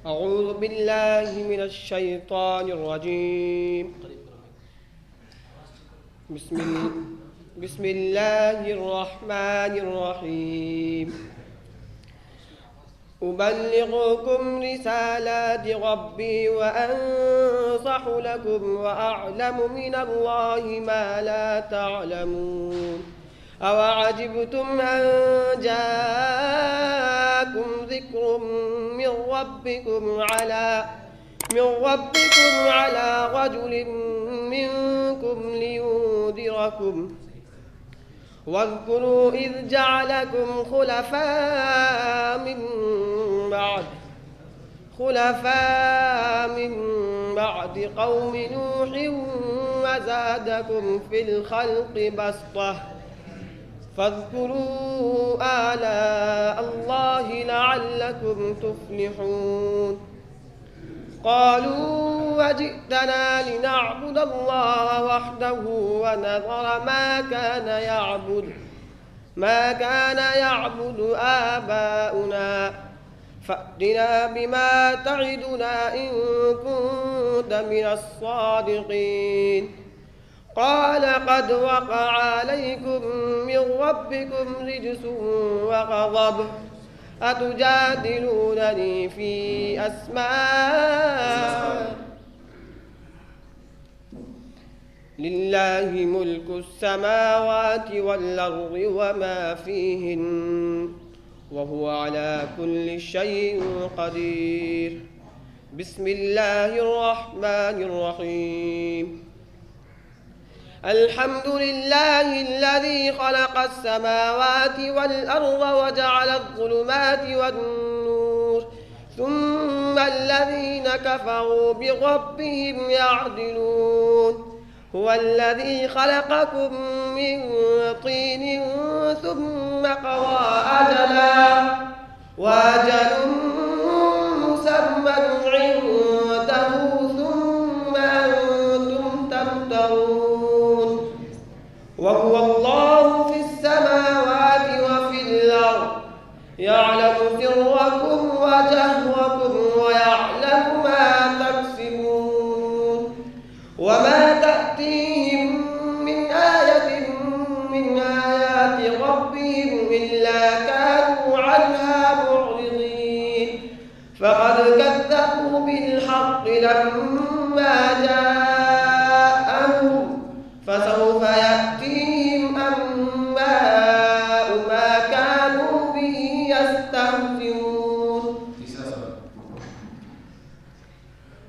أعوذ بالله من الشيطان الرجيم. بسم الله الرحمن الرحيم. أبلغكم رسالات ربي وأنصح لكم وأعلم من الله ما لا تعلمون. أوعجبتم أن جاءكم ذكر من ربكم على رجل منكم لينذركم. واذكروا إذ جعلكم خلفاء من بعد قوم نوح وزادكم في الخلق بسطة. فاذكروا آلاء الله لعلكم تفلحون. قالوا وجئتنا لنعبد الله وحده ونذر ما كان يعبد آباؤنا فأتنا بما تعدنا إن كنت من الصادقين. قال قد وقع عليكم من ربكم رجس وغضب أتجادلونني في أسماء لله ملك السماوات والأرض وما فيهن وهو على كل شيء قدير. بسم الله الرحمن الرحيم. الحمد لله الذي خلق السماوات والأرض وجعل الظلمات والنور ثم الذين كفروا بربهم يعدلون. هو الذي خلقكم من طين ثم قضى أجلا وأجل مسمى عنده ثم أنتم تمترون. وهو الله في السماوات وفي الأرض يعلم سركم وجهركم ويعلم ما تكسبون. وما تأتيهم من آية من آيات ربهم إلا كانوا عنها معرضين. فقد كذبوا بالحق لما جاءهم فسوف يأتيهم أنباء ما كانوا به يستهزئون.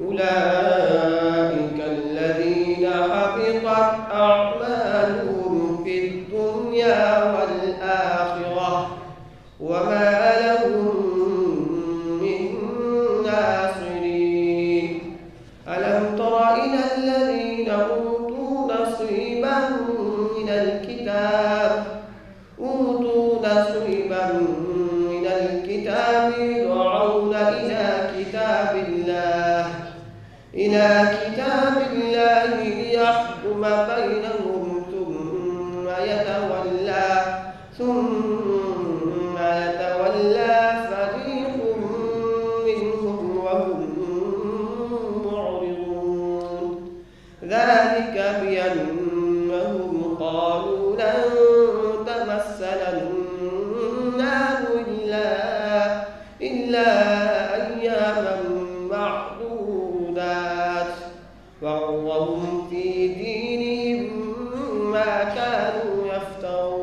أولئك الذين حبطت أعمالهم في الدنيا والآخرة وما لهم من ناصرين. ألم تر إلى الذين أوتوا نصيبا من الكتاب يدعون إلى كتاب الله ليحكم بينهم ثم يتولى فريق منهم وهم معرضون. ذلك بأنهم قالوا لن تمسنا النار إلا أياما معدودات وغرهم في دينهم ما كانوا يفترون.